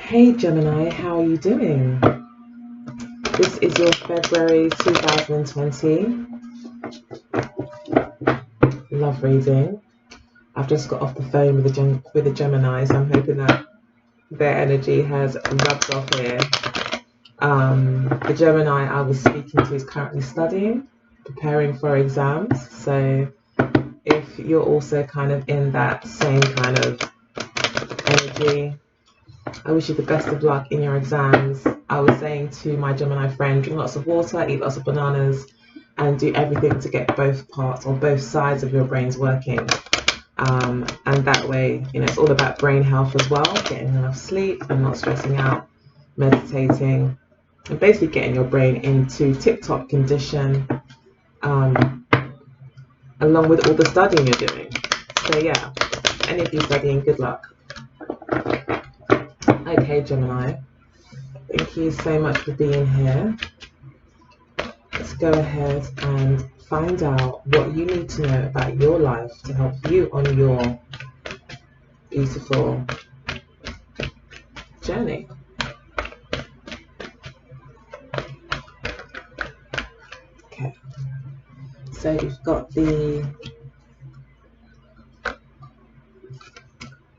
Hey Gemini, how are you doing? This is your February 2020 love reading. I've just got off the phone with the Gemini, so I'm hoping that their energy has rubbed off here. The Gemini I was speaking to is currently studying, preparing for exams. So if you're also kind of in that same kind of energy, I wish you the best of luck in your exams. I was saying to my Gemini friend, drink lots of water, eat lots of bananas, and do everything to get both parts or both sides of your brains working. And that way, it's all about brain health as well, getting enough sleep and not stressing out, meditating, and basically getting your brain into tip-top condition, along with all the studying you're doing. So yeah, any of you studying, good luck. Okay, Gemini, thank you so much for being here. Let's go ahead and find out what you need to know about your life to help you on your beautiful journey. Okay, so you've got the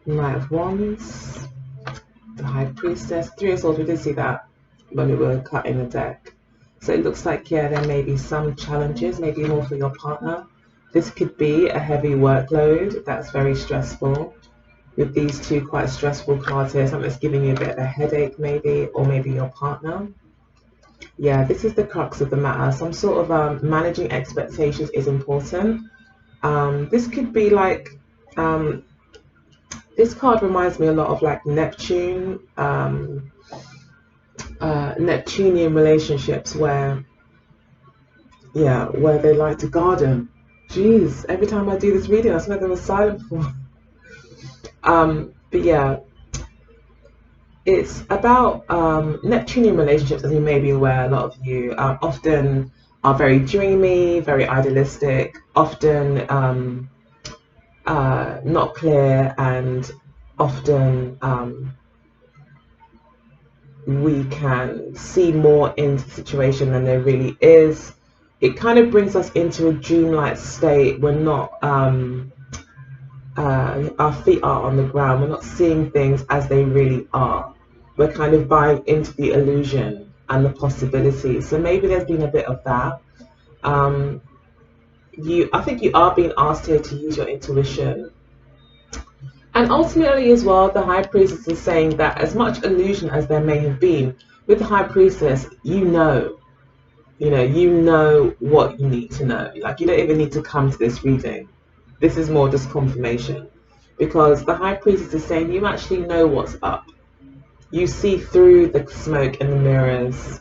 Knight of Wands, the High Priestess, Three of Swords. We did see that when we were cutting the deck. So it looks like, yeah, there may be some challenges, maybe more for your partner. This could be a heavy workload that's very stressful. With these two quite stressful cards here, something that's giving you a bit of a headache maybe, or maybe your partner. Yeah, this is the crux of the matter. Some sort of managing expectations is important. This could be like, this card reminds me a lot of like Neptune, Neptunian relationships where they like to garden. Jeez, every time I do this reading, I swear they were silent before. But yeah, it's about Neptunian relationships, as you may be aware. A lot of you often are very dreamy, very idealistic, often not clear, and often we can see more into the situation than there really is. It kind of brings us into a dreamlike state. We're not, our feet are on the ground. We're not seeing things as they really are. We're kind of buying into the illusion and the possibilities. So maybe there's been a bit of that. I think you are being asked here to use your intuition. And ultimately as well, the High Priestess is saying that as much illusion as there may have been, with the High Priestess, you know what you need to know. Like, you don't even need to come to this reading. This is more just confirmation. Because the High Priestess is saying you actually know what's up. You see through the smoke and the mirrors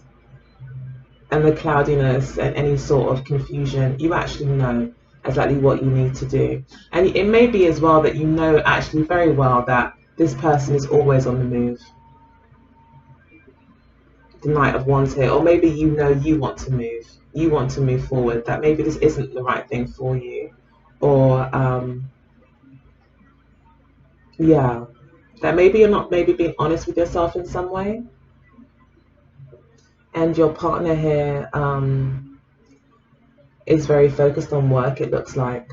and the cloudiness and any sort of confusion. You actually know exactly what you need to do. And it may be as well that you know actually very well that this person is always on the move. The Knight of Wands here. Or maybe you know you want to move. You want to move forward. That maybe this isn't the right thing for you. Or, that maybe you're not being honest with yourself in some way. And your partner here is very focused on work, it looks like.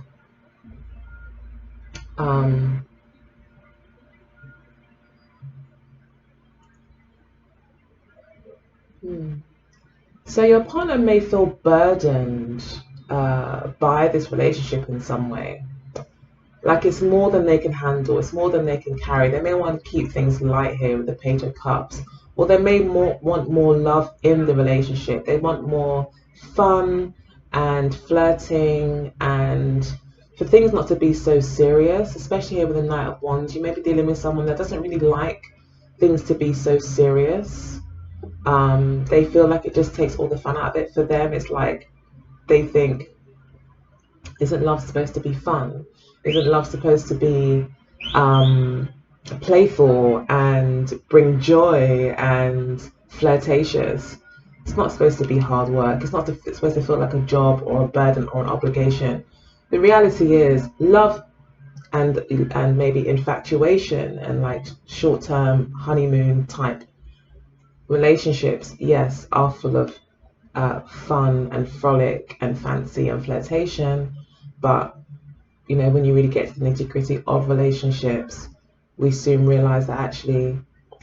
So your partner may feel burdened by this relationship in some way. Like it's more than they can handle, it's more than they can carry. They may want to keep things light here with the Page of Cups. Or they may want more love in the relationship. They want more fun and flirting, and for things not to be so serious, especially here with the Knight of Wands. You may be dealing with someone that doesn't really like things to be so serious. They feel like it just takes all the fun out of it. For them, it's like they think, isn't love supposed to be fun? Isn't love supposed to be playful and bring joy and flirtatious? It's not supposed to be hard work. It's not supposed to feel like a job or a burden or an obligation. The reality is love and maybe infatuation and like short-term honeymoon type relationships, yes, are full of fun and frolic and fancy and flirtation. But you know, when you really get to the nitty-gritty of relationships, we soon realize that actually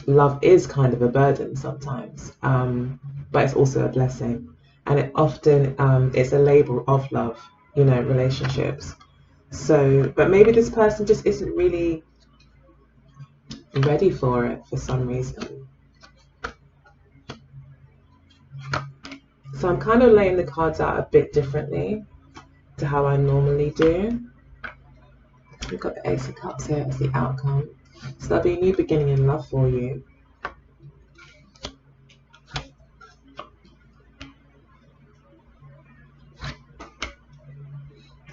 love is kind of a burden sometimes, but it's also a blessing. And it often it's a labor of love, you know, relationships. So, but maybe this person just isn't really ready for it for some reason. So I'm kind of laying the cards out a bit differently to how I normally do. We've got the Ace of Cups here as the outcome. So there'll be a new beginning in love for you.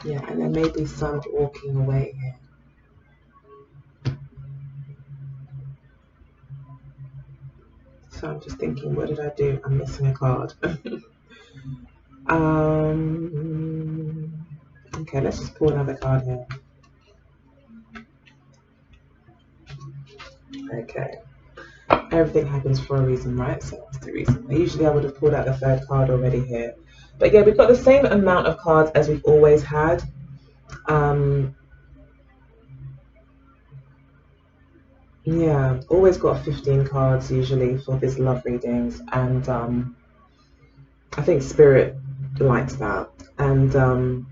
Yeah, and there may be some walking away here. So I'm just thinking, what did I do? I'm missing a card. Okay, let's just pull another card here. Okay. Everything happens for a reason, right? So that's the reason. Usually I would have pulled out the third card already here. But yeah, we've got the same amount of cards as we've always had. Yeah, always got 15 cards usually for these love readings. And I think Spirit likes that. And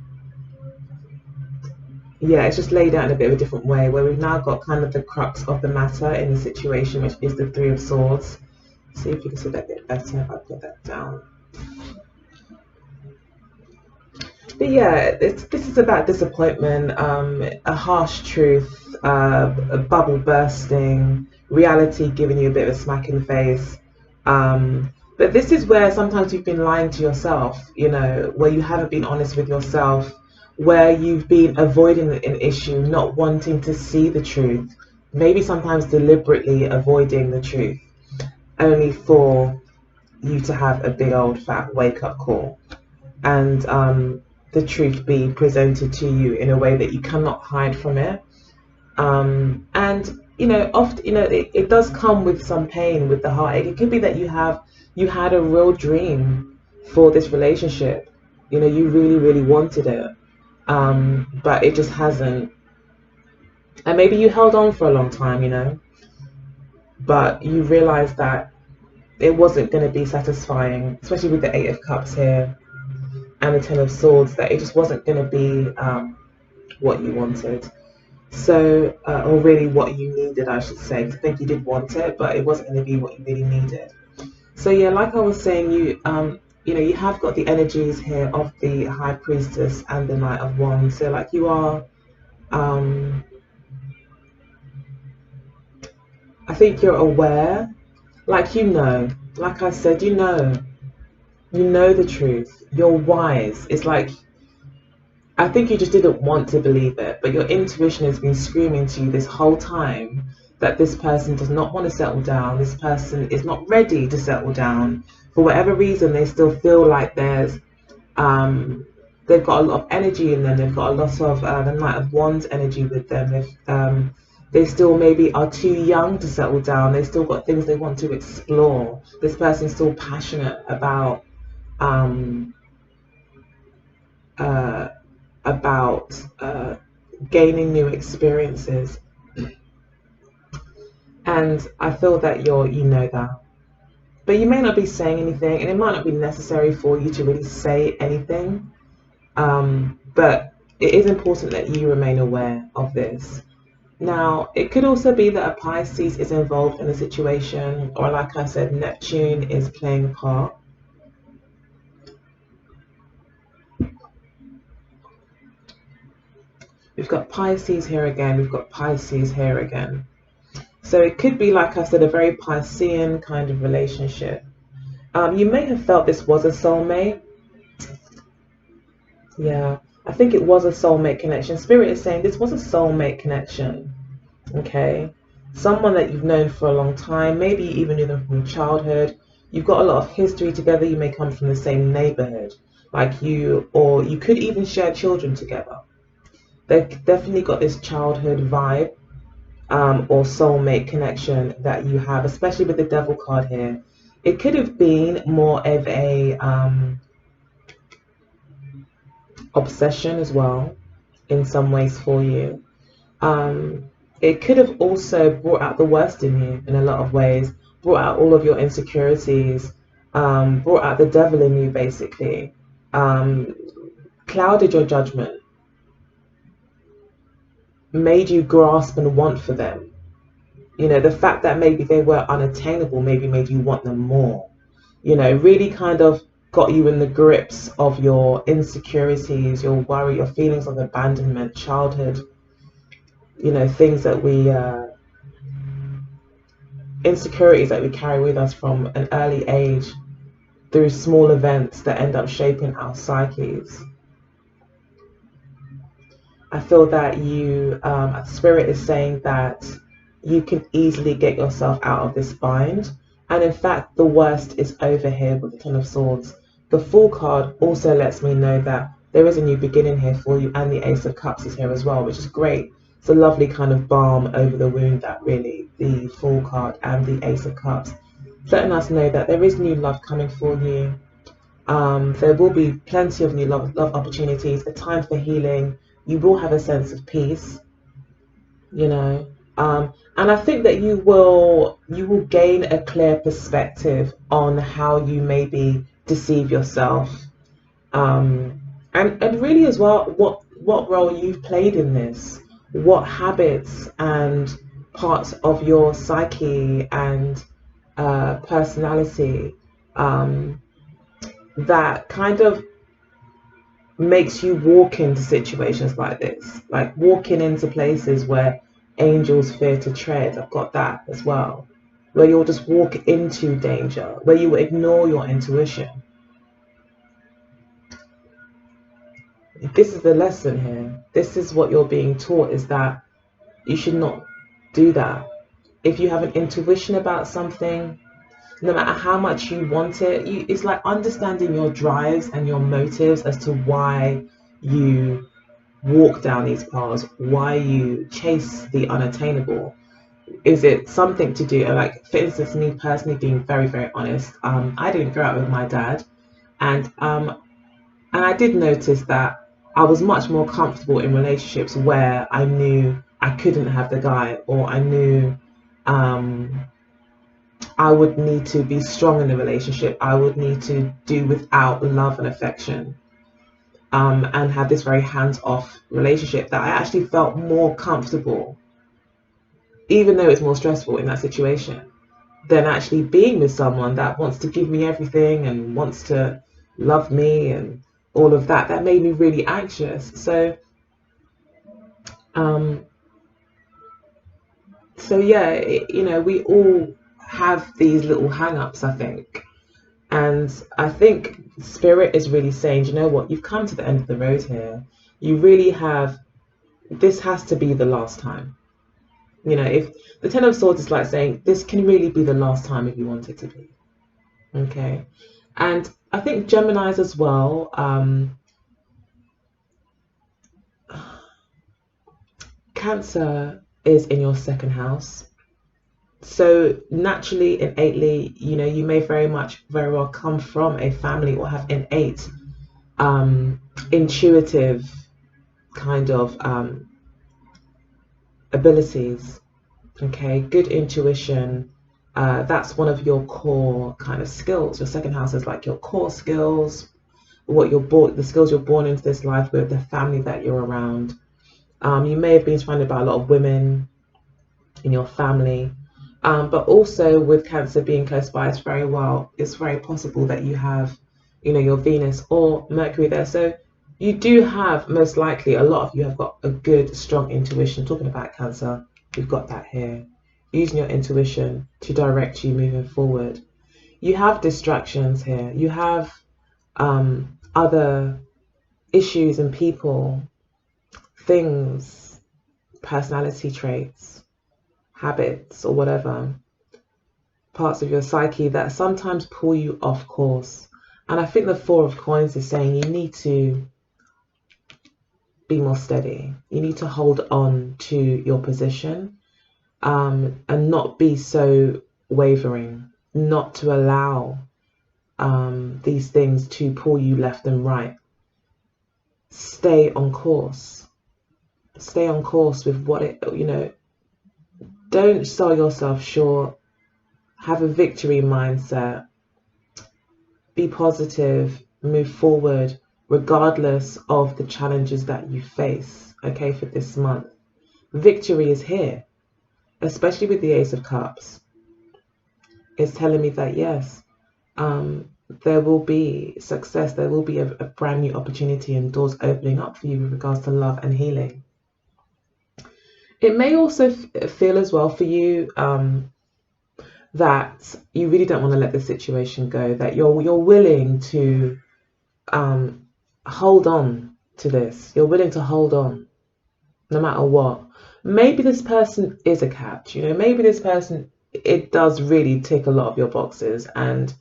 yeah, it's just laid out in a bit of a different way, where we've now got kind of the crux of the matter in the situation, which is the Three of Swords. See if you can see that a bit better if I put that down. But yeah, this is about disappointment, a harsh truth, a bubble bursting, reality giving you a bit of a smack in the face. But this is where sometimes you've been lying to yourself, you know, where you haven't been honest with yourself, where you've been avoiding an issue, not wanting to see the truth, maybe sometimes deliberately avoiding the truth, only for you to have a big old fat wake-up call. And the truth be presented to you in a way that you cannot hide from it. And you know, often, you know, it does come with some pain, with the heartache. It could be that you had a real dream for this relationship. You know, you really wanted it, but it just hasn't. And maybe you held on for a long time, you know, but you realized that it wasn't going to be satisfying, especially with the Eight of Cups here and the Ten of Swords, that it just wasn't going to be what you wanted. So, or really what you needed, I should say. I think you did want it, but it wasn't going to be what you really needed. So yeah, like I was saying, you know, you have got the energies here of the High Priestess and the Knight of Wands. So like you are, I think you're aware, like you know, like I said, you know the truth. You're wise. It's like, I think you just didn't want to believe it, but your intuition has been screaming to you this whole time that this person does not want to settle down. This person is not ready to settle down. For whatever reason, they still feel like there's, they've got a lot of energy in them. They've got a lot of the Knight of Wands energy with them. They still maybe are too young to settle down. They still got things they want to explore. This person's still passionate about gaining new experiences, and I feel that you know that, but you may not be saying anything, and it might not be necessary for you to really say anything, but it is important that you remain aware of this. Now, it could also be that a Pisces is involved in a situation, or like I said, Neptune is playing a part. We've got Pisces here again. We've got Pisces here again. So it could be, like I said, a very Piscean kind of relationship. You may have felt this was a soulmate. Yeah, I think it was a soulmate connection. Spirit is saying this was a soulmate connection. Okay, someone that you've known for a long time. Maybe you even knew them from childhood. You've got a lot of history together. You may come from the same neighborhood, like you, or you could even share children together. They've definitely got this childhood vibe, or soulmate connection that you have, especially with the devil card here. It could have been more of a obsession as well in some ways for you. It could have also brought out the worst in you in a lot of ways, brought out all of your insecurities, brought out the devil in you basically, um, clouded your judgment, made you grasp and want for them. You know, the fact that maybe they were unattainable maybe made you want them more. You know, really kind of got you in the grips of your insecurities, your worry, your feelings of abandonment, childhood, you know, things that we, insecurities that we carry with us from an early age through small events that end up shaping our psyches. I feel that you, Spirit is saying that you can easily get yourself out of this bind. And in fact, the worst is over here with the Ten of Swords. The Fool card also lets me know that there is a new beginning here for you, and the Ace of Cups is here as well, which is great. It's a lovely kind of balm over the wound, that really, the Fool card and the Ace of Cups, letting us know that there is new love coming for you. There will be plenty of new love opportunities, a time for healing. You will have a sense of peace, you know. And I think that you will gain a clear perspective on how you maybe deceive yourself, and really as well what role you've played in this, what habits and parts of your psyche and personality, that kind of makes you walk into situations like this, like walking into places where angels fear to tread. I've got that as well, where you'll just walk into danger, where you will ignore your intuition. This is the lesson here. This is what you're being taught, is that you should not do that. If you have an intuition about something, no matter how much you want it, it's like understanding your drives and your motives as to why you walk down these paths, why you chase the unattainable. Is it something to do, like, for instance, me personally, being very, very honest, I didn't grow up with my dad, and I did notice that I was much more comfortable in relationships where I knew I couldn't have the guy, or I knew I would need to be strong in the relationship. I would need to do without love and affection, and have this very hands-off relationship, that I actually felt more comfortable, even though it's more stressful in that situation, than actually being with someone that wants to give me everything and wants to love me and all of that. That made me really anxious. So yeah, you know, we all have these little hang-ups, I think. And I think Spirit is really saying, you know what, you've come to the end of the road here. You really have, this has to be the last time. You know, if the Ten of Swords is like saying, this can really be the last time if you want it to be. Okay. And I think Geminis as well, Cancer is in your second house. So naturally, innately, you know, you may very well come from a family or have innate, intuitive kind of abilities. Okay, good intuition. That's one of your core kind of skills. Your second house is like your core skills, the skills you're born into this life with, the family that you're around. You may have been surrounded by a lot of women in your family, but also with Cancer being close by, it's very possible that you have, you know, your Venus or Mercury there. So you do have, most likely, a lot of you have got a good, strong intuition. Talking about Cancer, you've got that here. Using your intuition to direct you moving forward. You have distractions here. You have other issues and people, things, personality traits, habits, or whatever, parts of your psyche that sometimes pull you off course. And I think the Four of Coins is saying you need to be more steady. You need to hold on to your position, and not be so wavering, not to allow these things to pull you left and right. Stay on course. Stay on course with what it, don't sell yourself short. Have a victory mindset. Be positive. Move forward regardless of the challenges that you face, okay, for this month. Victory is here, especially with the Ace of Cups. It's telling me that, yes, there will be success. There will be a brand new opportunity and doors opening up for you with regards to love and healing. It may also feel as well for you that you really don't want to let the situation go, that you're willing to hold on to this. You're willing to hold on no matter what. Maybe this person is a catch, maybe this person, it does really tick a lot of your boxes and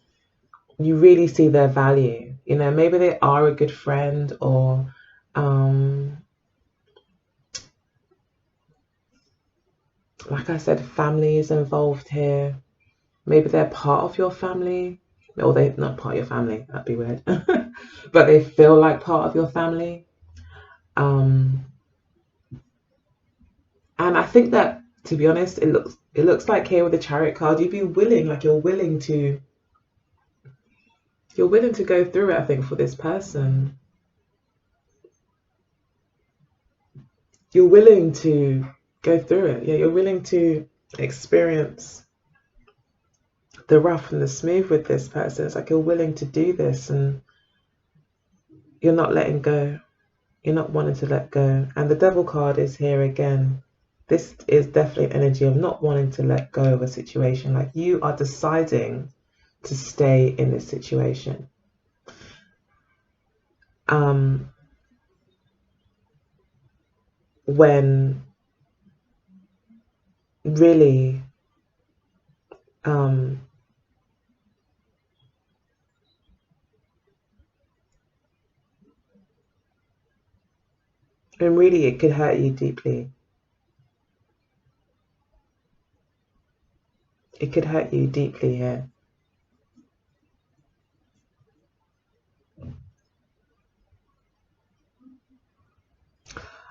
you really see their value. Maybe they are a good friend, or like I said, family is involved here. Maybe they're part of your family, or they're not part of your family, that'd be weird, but they feel like part of your family. And I think that, to be honest, it looks like here with the Chariot card, you'd be willing, like you're willing to go through it, I think, for this person. You're willing to go through it. Yeah, you're willing to experience the rough and the smooth with this person. It's like you're willing to do this and you're not letting go. You're not wanting to let go. And the Devil card is here again. This is definitely an energy of not wanting to let go of a situation. Like you are deciding to stay in this situation. When really and really it could hurt you deeply. It could hurt you deeply here.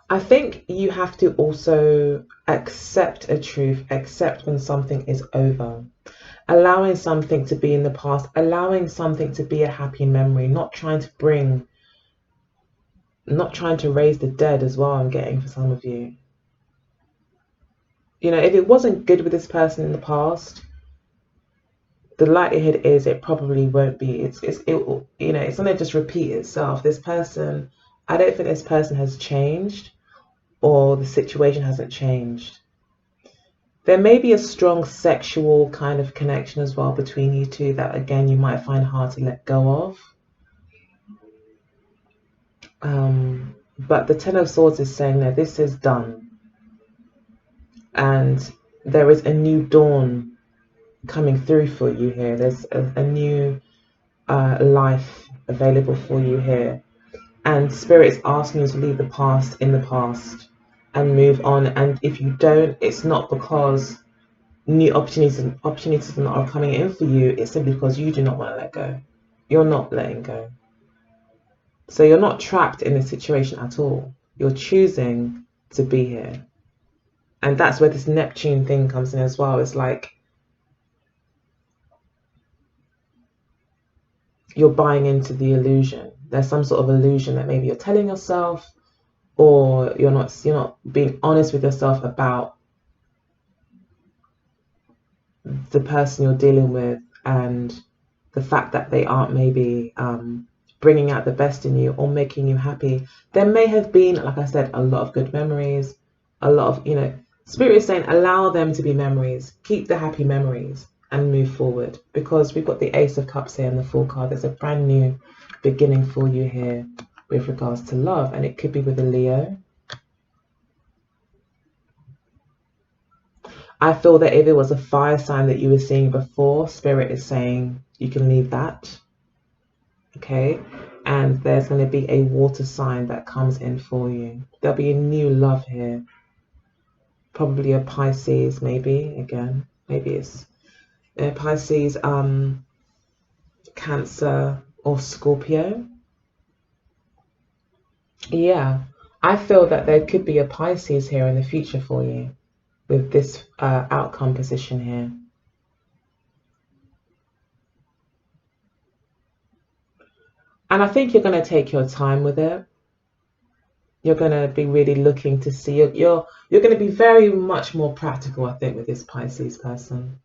I think you have to also accept a truth, accept when something is over. Allowing something to be in the past, allowing something to be a happy memory, not trying to raise the dead as well, I'm getting for some of you. If it wasn't good with this person in the past, the likelihood is it probably won't be. It's going to just repeat itself. This person, I don't think this person has changed, or the situation hasn't changed. There may be a strong sexual kind of connection as well between you two that, again, you might find hard to let go of. But the Ten of Swords is saying that this is done. And there is a new dawn coming through for you here. There's a new life available for you here. And Spirit's asking you to leave the past in the past and move on. And if you don't, it's not because new opportunities are not coming in for you. It's simply because you do not want to let go. You're not letting go. So you're not trapped in this situation at all. You're choosing to be here. And that's where this Neptune thing comes in as well. It's like you're buying into the illusion. There's some sort of illusion that maybe you're telling yourself, or you're not being honest with yourself about the person you're dealing with and the fact that they aren't maybe bringing out the best in you or making you happy. There may have been, like I said, a lot of good memories, a lot of, Spirit is saying allow them to be memories. Keep the happy memories and move forward, because we've got the Ace of Cups here and the Fool card. There's a brand new beginning for you here with regards to love, and it could be with a Leo. I feel that if it was a fire sign that you were seeing before, Spirit is saying you can leave that. Okay. and there's going to be a water sign that comes in for you. There'll be a new love here. Probably a Pisces, maybe, again. Maybe it's Pisces, Cancer, or Scorpio. Yeah, I feel that there could be a Pisces here in the future for you with this outcome position here. And I think you're going to take your time with it. You're going to be really looking to see it. You're going to be very much more practical, I think, with this Pisces person.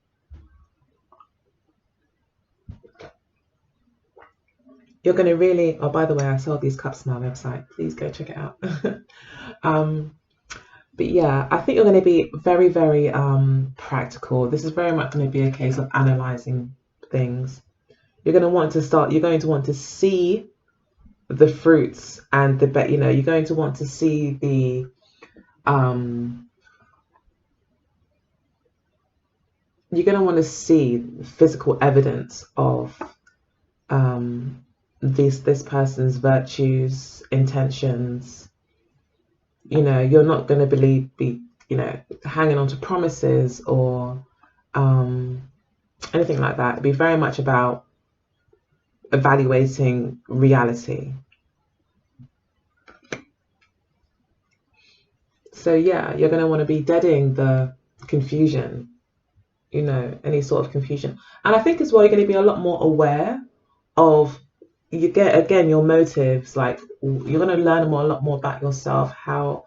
You're going to really, oh, by the way, I sold these cups on my website. Please go check it out. But yeah, I think you're going to be very, very practical. This is very much going to be a case of analyzing things. You're going to want to see the fruits and the, you're going to want to see the, you're going to want to see physical evidence of this person's virtues, intentions. You're not going to be hanging on to promises or anything like that. It'd be very much about evaluating reality. So yeah, you're going to want to be deadening the confusion, any sort of confusion. And I think as well, you're going to be a lot more aware of, your motives. Like, you're going to learn a lot more about yourself, how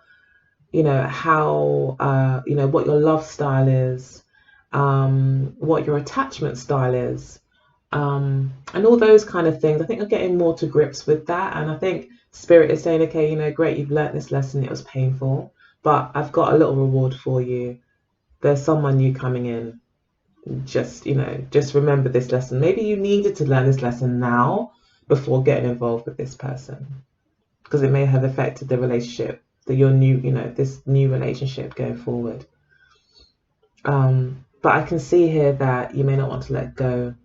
what your love style is, what your attachment style is, and all those kind of things. I think you're getting more to grips with that. And I think Spirit is saying, okay, great, you've learned this lesson. It was painful, but I've got a little reward for you. There's someone new coming in. Just remember this lesson. Maybe you needed to learn this lesson now before getting involved with this person, because it may have affected the relationship, this new relationship going forward. But I can see here that you may not want to let go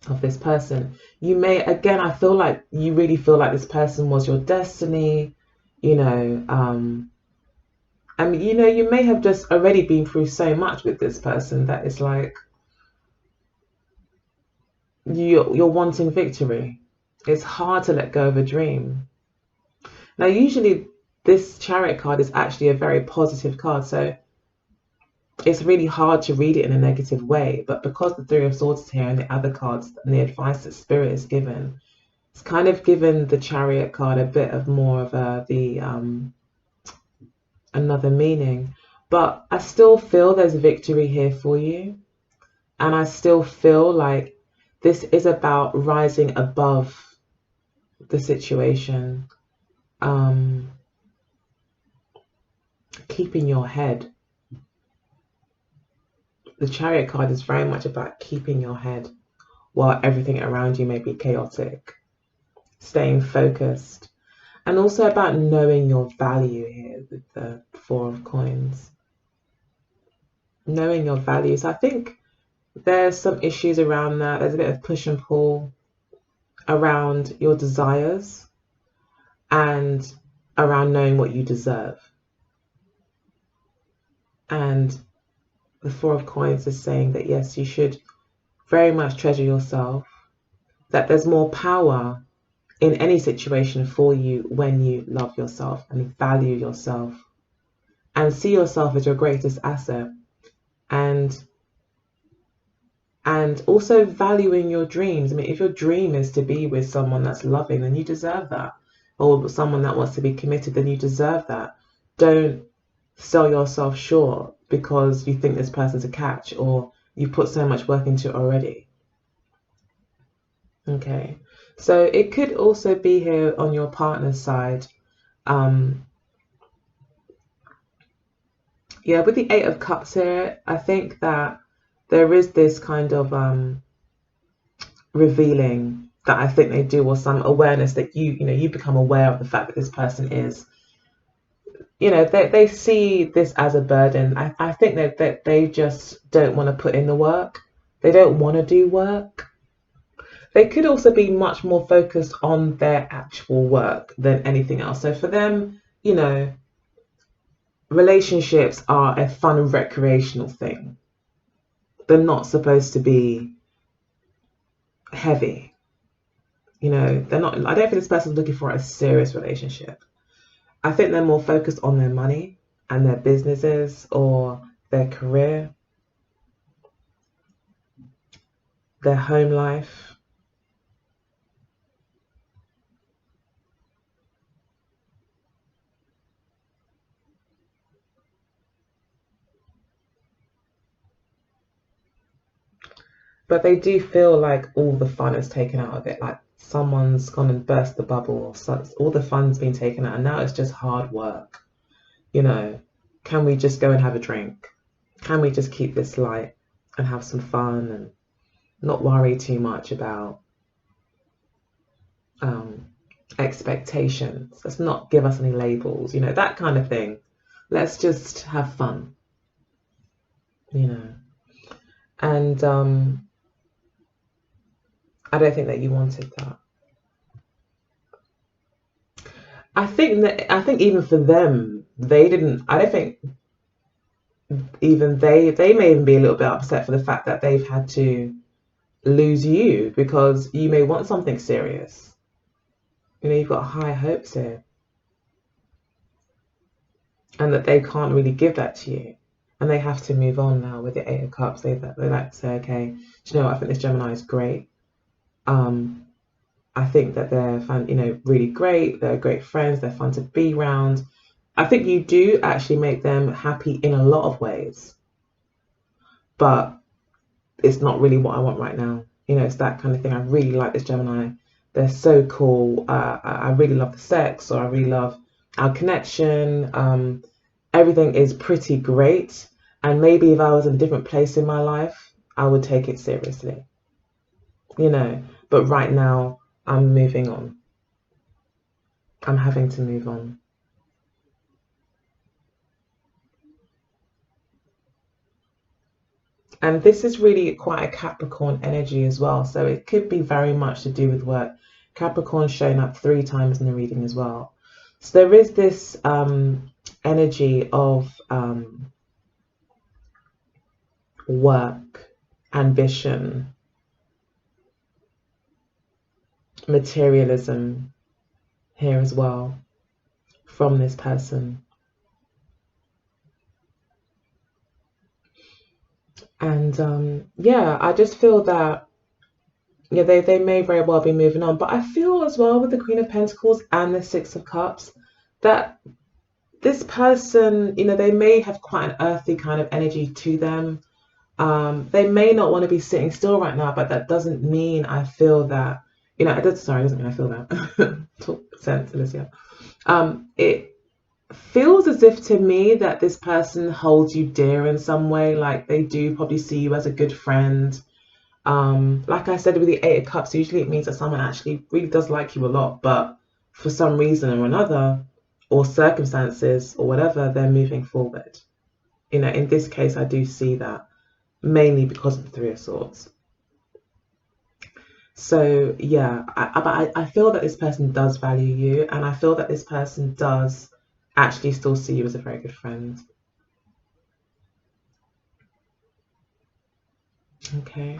of this person. You may, again, I feel like you really feel like this person was your destiny, you may have just already been through so much with this person that it's like you're wanting victory. It's hard to let go of a dream. Now, usually this Chariot card is actually a very positive card, so it's really hard to read it in a negative way. But because the Three of Swords is here and the other cards and the advice that Spirit is given, it's kind of given the Chariot card a bit of more of another meaning. But I still feel there's victory here for you, and I still feel like this is about rising above the situation, keeping your head. The Chariot card is very much about keeping your head while everything around you may be chaotic, staying focused, and also about knowing your value here with the Four of Coins. Knowing your values. I think there's some issues around that. There's a bit of push and pull around your desires and around knowing what you deserve. And the Four of Coins is saying that, yes, you should very much treasure yourself, that there's more power in any situation for you when you love yourself and value yourself and see yourself as your greatest asset, and also valuing your dreams. I mean, if your dream is to be with someone that's loving, then you deserve that. Or someone that wants to be committed, then you deserve that. Don't sell yourself short because you think this person's a catch or you put so much work into it already. Okay, so it could also be here on your partner's side. Yeah, with the Eight of Cups here, I think that there is this kind of revealing that I think they do, or some awareness that you become aware of the fact that this person is, they see this as a burden. I think that they just don't want to put in the work. They don't want to do work. They could also be much more focused on their actual work than anything else. So for them, you know, relationships are a fun recreational thing. They're not supposed to be heavy. You know, they're not, I don't think this person's looking for a serious relationship. I think they're more focused on their money and their businesses or their career, their home life. But they do feel like all the fun is taken out of it. Like someone's gone and burst the bubble, or so, all the fun's been taken out, and now it's just hard work. You know, can we just go and have a drink? Can we just keep this light and have some fun and not worry too much about expectations? Let's not give us any labels, you know, that kind of thing. Let's just have fun, you know. And I don't think that you wanted that. I think even for them, they didn't. I don't think even they may even be a little bit upset for the fact that they've had to lose you, because you may want something serious. You know, you've got high hopes here, and that they can't really give that to you, and they have to move on now with the Eight of Cups. They like to say, okay, do you know what? I think this Gemini is great. I think that they're fun, you know, really great. They're great friends. They're fun to be around. I think you do actually make them happy in a lot of ways, but it's not really what I want right now. You know, it's that kind of thing. I really like this Gemini. They're so cool. I really love the sex, or I really love our connection. Everything is pretty great. And maybe if I was in a different place in my life, I would take it seriously. You know, but right now I'm moving on. I'm having to move on. And this is really quite a Capricorn energy as well. So it could be very much to do with work. Capricorn's shown up 3 times in the reading as well. So there is this energy of work, ambition, materialism here as well from this person. And yeah, I just feel that, yeah, they may very well be moving on. But I feel as well with the Queen of Pentacles and the Six of Cups that this person, you know, they may have quite an earthy kind of energy to them. They may not want to be sitting still right now, but that doesn't mean I feel that, you know, it doesn't mean I feel that. Talk sense, Alicia. It feels as if to me that this person holds you dear in some way. Like they do probably see you as a good friend. Like I said with the Eight of Cups, usually it means that someone actually really does like you a lot, but for some reason or another, or circumstances or whatever, they're moving forward. You know, in this case, I do see that mainly because of the Three of Swords. So yeah, I feel that this person does value you, and I feel that this person does actually still see you as a very good friend. Okay.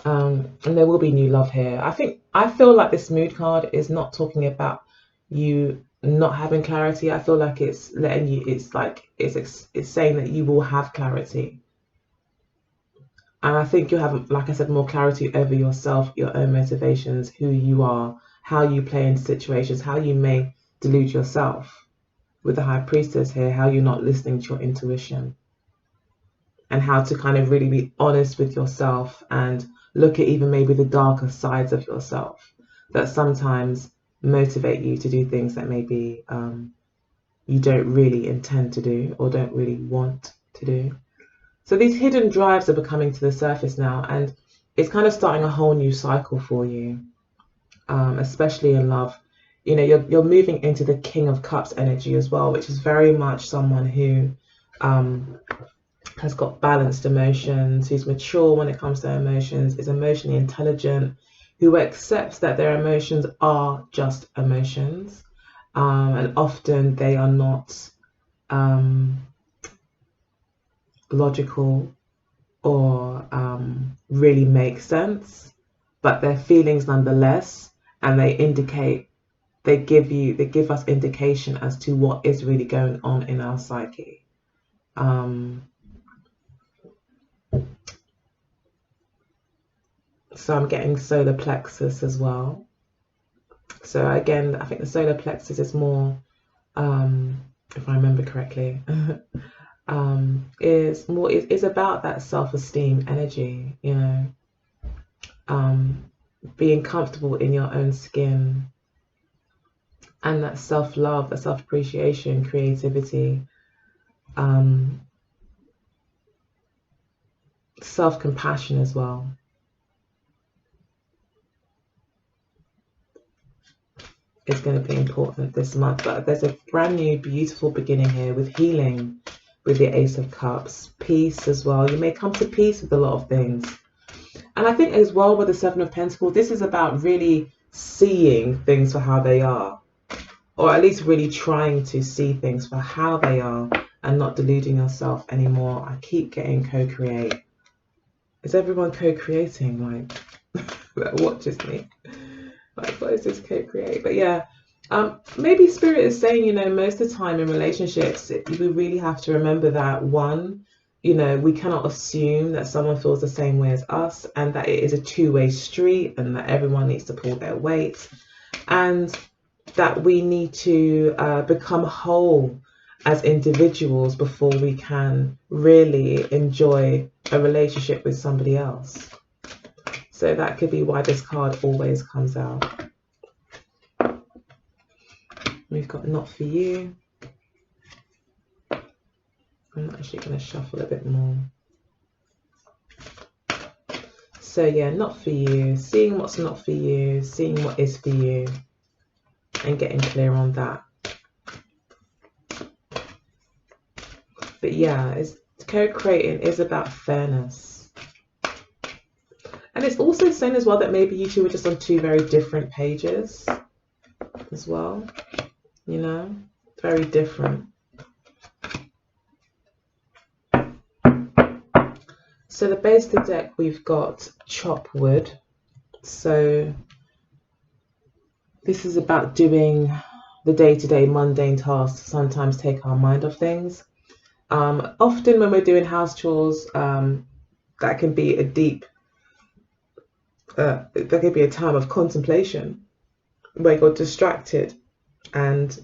And there will be new love here. I feel like this mood card is not talking about you not having clarity. I feel like it's letting you, it's saying that you will have clarity. And I think you'll have, like I said, more clarity over yourself, your own motivations, who you are, how you play into situations, how you may delude yourself. With the High Priestess here, how you're not listening to your intuition, and how to kind of really be honest with yourself and look at even maybe the darker sides of yourself that sometimes motivate you to do things that maybe you don't really intend to do or don't really want to do. So these hidden drives are becoming to the surface now, and it's kind of starting a whole new cycle for you, especially in love. You know, you're moving into the King of Cups energy as well, which is very much someone who has got balanced emotions, who's mature when it comes to emotions, is emotionally intelligent, who accepts that their emotions are just emotions, and often they are not logical or really make sense, but they're feelings nonetheless, and they give us indication as to what is really going on in our psyche. So I'm getting solar plexus as well. So again, I think the solar plexus is more, if I remember correctly, is about that self-esteem energy, you know, being comfortable in your own skin, and that self-love, that self-appreciation, creativity, self-compassion as well. Is going to be important this month. But there's a brand new beautiful beginning here with healing, with the Ace of Cups, peace as well. You may come to peace with a lot of things. And I think as well with the Seven of Pentacles, this is about really seeing things for how they are, or at least really trying to see things for how they are and not deluding yourself anymore. I keep getting co-create. Is everyone co-creating? Like, that watches me. Like, what is this co-create? But yeah, maybe Spirit is saying, you know, most of the time in relationships, we really have to remember that, one, you know, we cannot assume that someone feels the same way as us, and that it is a two-way street, and that everyone needs to pull their weight, and that we need to become whole as individuals before we can really enjoy a relationship with somebody else. So that could be why this card always comes out. We've got not for you. I'm actually going to shuffle a bit more. So yeah, not for you. Seeing what's not for you, seeing what is for you, and getting clear on that. But yeah, co-creating is about fairness. And it's also saying as well that maybe you two were just on two very different pages as well, you know, very different. So the base of the deck, we've got chop wood. So this is about doing the day-to-day mundane tasks, sometimes take our mind off things. Often when we're doing house chores, that can be a deep, there could be a time of contemplation where you're distracted and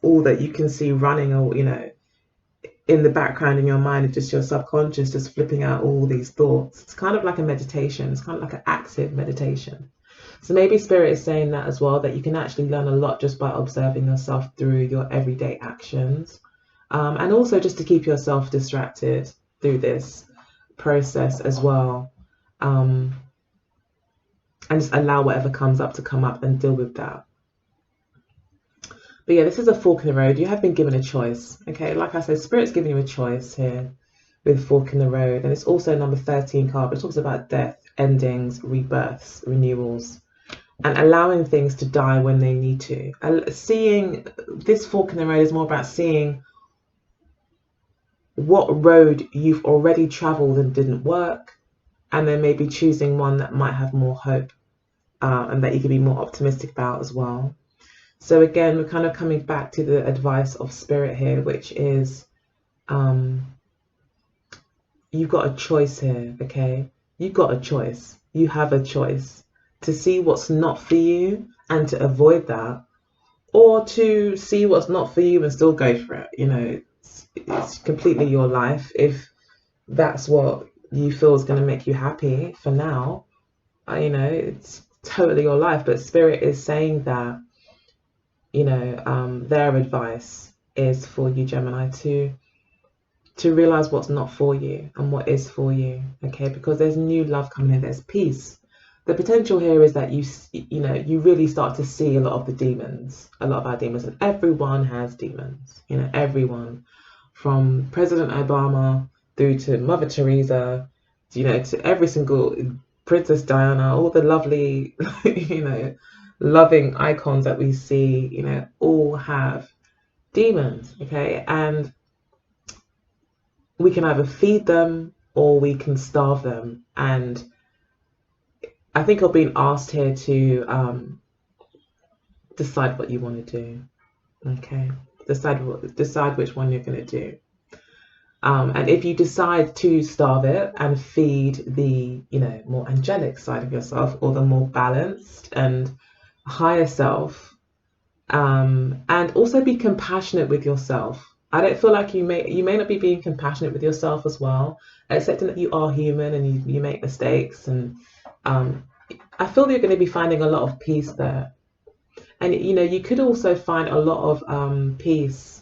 all that you can see running, or you know, in the background in your mind is just your subconscious just flipping out all these thoughts. It's kind of like a meditation. It's kind of like an active meditation. So maybe Spirit is saying that as well, that you can actually learn a lot just by observing yourself through your everyday actions, and also just to keep yourself distracted through this process as well. And just allow whatever comes up to come up and deal with that. But yeah, this is a fork in the road. You have been given a choice. Okay, like I said, Spirit's giving you a choice here with fork in the road. And it's also number 13 card, but it talks about death, endings, rebirths, renewals, and allowing things to die when they need to. Seeing this fork in the road is more about seeing what road you've already traveled and didn't work, and then maybe choosing one that might have more hope, and that you can be more optimistic about as well. So again, we're kind of coming back to the advice of Spirit here, which is you've got a choice here, okay? You've got a choice. You have a choice to see what's not for you and to avoid that, or to see what's not for you and still go for it. You know, it's completely your life. If that's what you feel is going to make you happy for now, you know, it's totally your life. But Spirit is saying that, you know, their advice is for you, Gemini, to realize what's not for you and what is for you, okay? Because there's new love coming in, there's peace. The potential here is that you know, you really start to see a lot of the demons, a lot of our demons, and everyone has demons, you know, everyone, from President Obama through to Mother Teresa, you know, to every single Princess Diana, all the lovely, you know, loving icons that we see, you know, all have demons, okay? And we can either feed them or we can starve them. And I think you're being asked here to decide what you want to do, okay? Decide which one you're going to do. And if you decide to starve it and feed the, you know, more angelic side of yourself, or the more balanced and higher self, and also be compassionate with yourself. I don't feel like you may not be being compassionate with yourself as well, accepting that you are human and you make mistakes. And I feel that you're going to be finding a lot of peace there. And you know, you could also find a lot of peace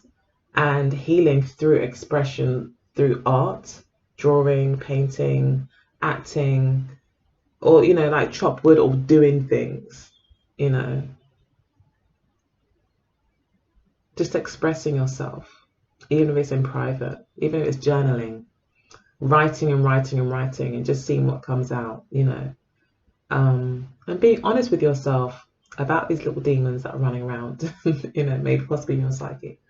and healing through expression, through art, drawing, painting, acting, or, you know, like chop wood or doing things, you know, just expressing yourself, even if it's in private, even if it's journaling, writing and writing and writing, and just seeing what comes out, you know, and being honest with yourself about these little demons that are running around, you know, maybe possibly in your psyche.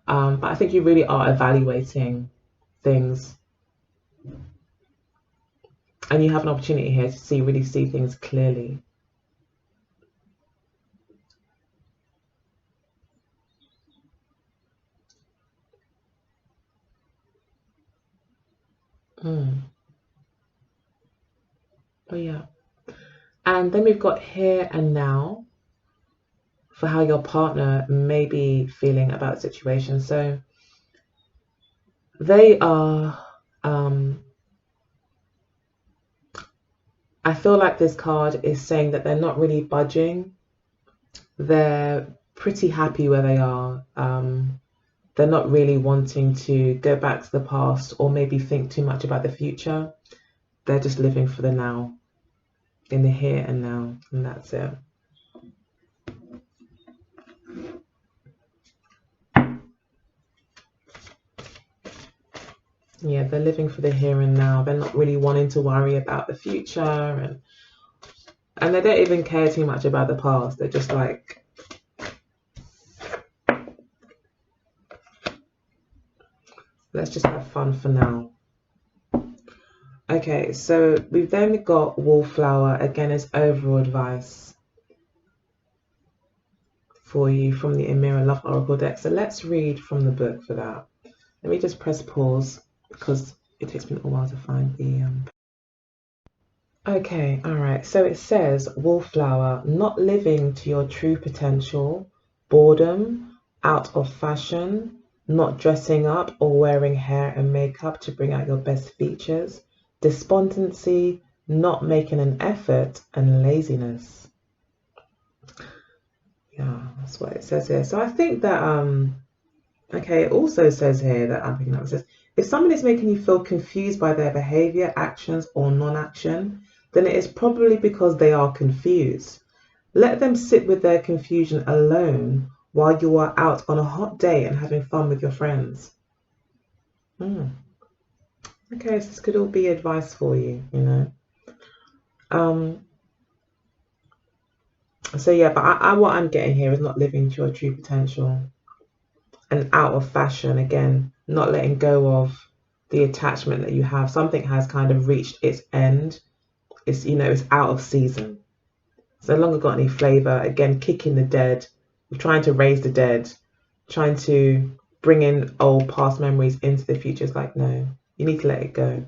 But I think you really are evaluating things, and you have an opportunity here to really see things clearly. Oh yeah. And then we've got here and now for how your partner may be feeling about the situation. So they are, I feel like this card is saying that they're not really budging. They're pretty happy where they are. They're not really wanting to go back to the past or maybe think too much about the future. They're just living for the now, in the here and now, and that's it. Yeah, they're living for the here and now. They're not really wanting to worry about the future, and they don't even care too much about the past. They're just like, let's just have fun for now. Okay, so we've then got Wallflower. Again, as overall advice for you from the Amira Love Oracle deck. So let's read from the book for that. Let me just press pause because it takes me a while to find the... Okay, all right. So it says, Wallflower, not living to your true potential, boredom, out of fashion, not dressing up or wearing hair and makeup to bring out your best features, despondency, not making an effort, and laziness. Yeah, that's what it says here. So I think that, okay, it also says here that I'm picking up, it says, if someone is making you feel confused by their behavior, actions, or non-action, then it is probably because they are confused. Let them sit with their confusion alone while you are out on a hot day and having fun with your friends. Okay, so this could all be advice for you, you know. So yeah, but what I'm getting here is not living to your true potential and out of fashion. Again, not letting go of the attachment that you have. Something has kind of reached its end. It's, you know, it's out of season. It's no longer got any flavor. Again, kicking the dead, trying to raise the dead, trying to bring in old past memories into the future. It's like, no, you need to let it go.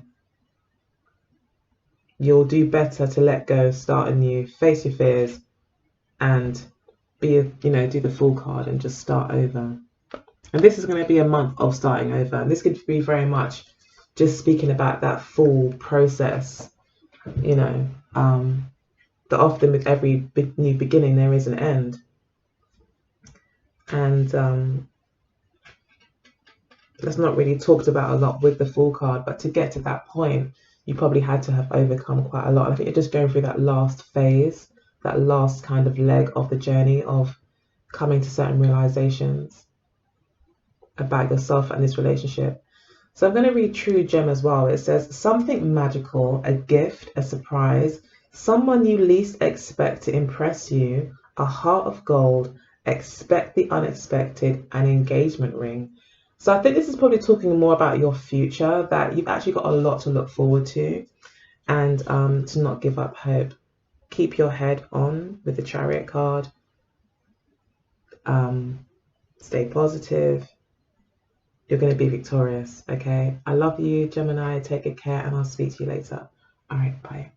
You'll do better to let go, start anew, face your fears, and do the Fool card and just start over. And this is going to be a month of starting over. And this could be very much just speaking about that full process, you know, that often with every new beginning, there is an end. And that's not really talked about a lot with the Fool card, but to get to that point, you probably had to have overcome quite a lot. I think you're just going through that last phase, that last kind of leg of the journey of coming to certain realizations about yourself and this relationship. So I'm going to read True Gem as well. It says, something magical, a gift, a surprise, someone you least expect to impress you, a heart of gold, expect the unexpected, an engagement ring. So I think this is probably talking more about your future, that you've actually got a lot to look forward to, and to not give up hope. Keep your head on with the Chariot card. Stay positive. You're going to be victorious, okay? I love you, Gemini. Take good care, and I'll speak to you later. All right, bye.